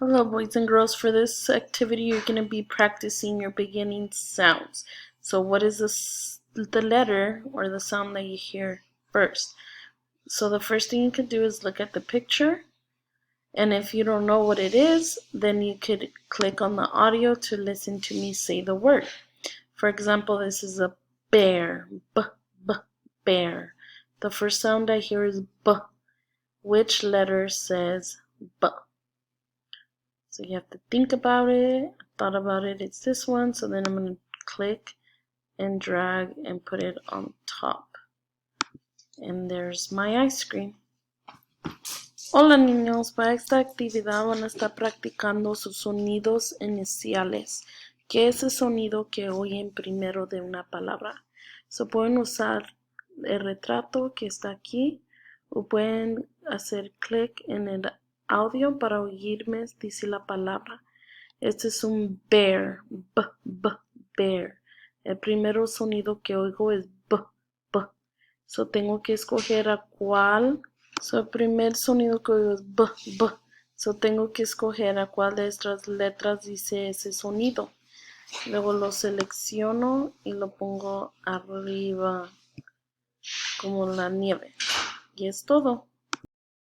Hello, boys and girls. For this activity, you're going to be practicing your beginning sounds. So what is the letter or the sound that you hear first? So the first thing you could do is look at the picture. And if you don't know what it is, then you could click on the audio to listen to me say the word. For example, this is a bear. Bear. The first sound I hear is B. Which letter says B? So you have to think about it. I thought about it. It's this one. So then I'm going to click and drag and put it on top. And there's my ice cream. Hola niños, para esta actividad van a estar practicando sus sonidos iniciales. ¿Qué es el sonido que oyen primero de una palabra? So pueden usar el retrato que está aquí o pueden hacer clic en el audio para oírme decir la palabra. Este es un bear, bear. El primer sonido que oigo es b. So tengo que escoger a cuál. So el primer sonido que oigo es b. So tengo que escoger a cuál de estas letras dice ese sonido. Luego lo selecciono y lo pongo arriba como la nieve. Y es todo.